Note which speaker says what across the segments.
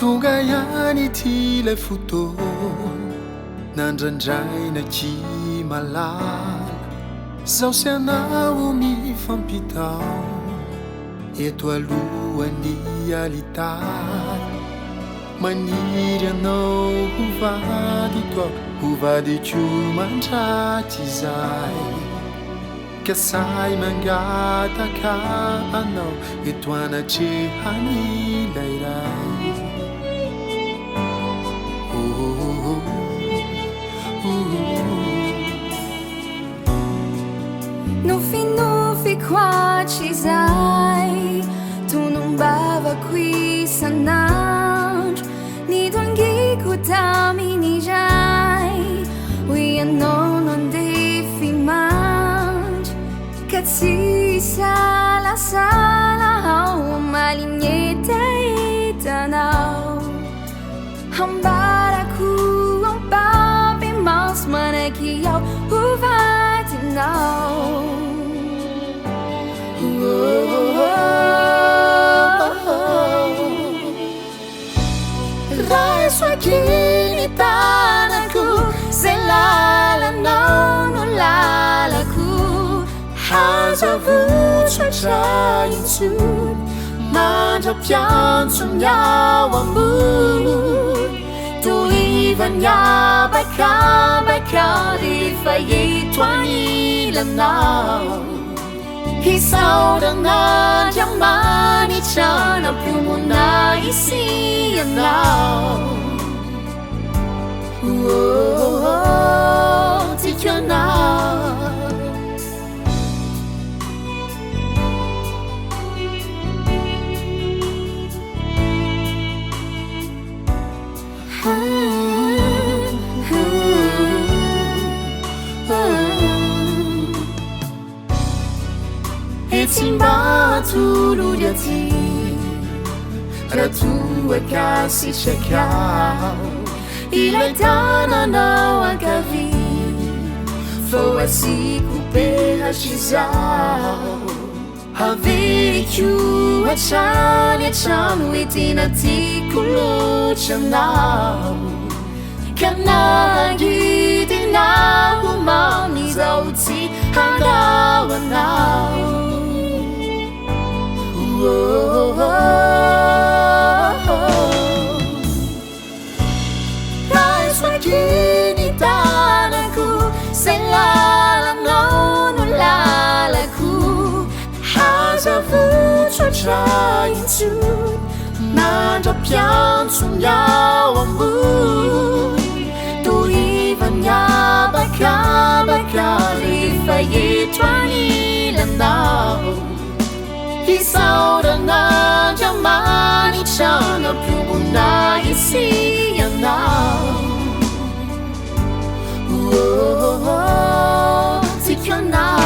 Speaker 1: tonga ihany ty lay fotoa nandrandraina tsy malala zaho sy anao mifampitao eto alohany alitara maniry anao hovady koa mandraty zay ka say mangataka anao eto anatrehany layray
Speaker 2: Nofiko hatrizay tonombavako isanandro nidongiko taminy iray hoy ianao nandefy mandro ka tsy salasala ao malinetaetanao ambarako ampaby mas manaky ao hovadinao Raiso aqui ni tanako zay lalanao no lalako hazo avotra intsony mandra-piantso miao ambony toivany abakabaka rehefa eto anilanao isaoran'andriamanitra piomona isianao tiako anao Etsimbatuluri ati ratua kasitrakao ilay tananao ankavi fao asiko perashizao haveko hatrany hatrano etena tiako loatranao ka nangidinao mamizao tsy handao anao Raiso aqui ni tanako zay lalanao no lalako hazo avotra intsony mandra-piantso miao ambony toivany abakabaka rehefa eto anilanao isaoran'andriamanitra piomona isianao tiako anao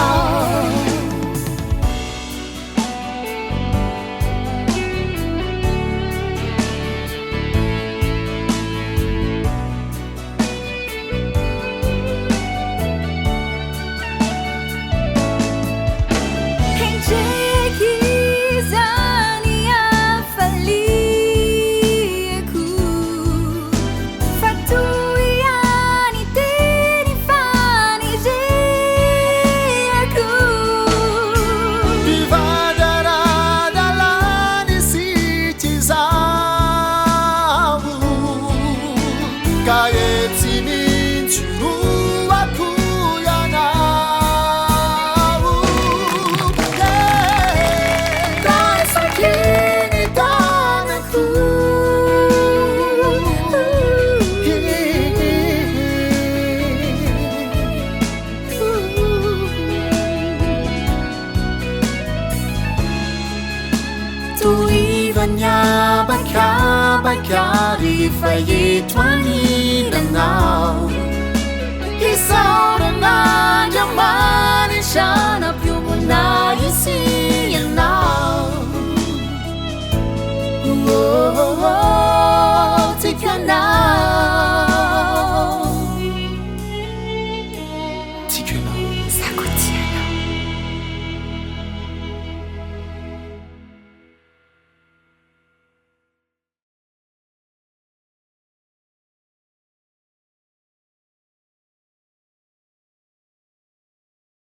Speaker 2: toivany abakabaka rehefa eto anilanao isaoran'andriamanitra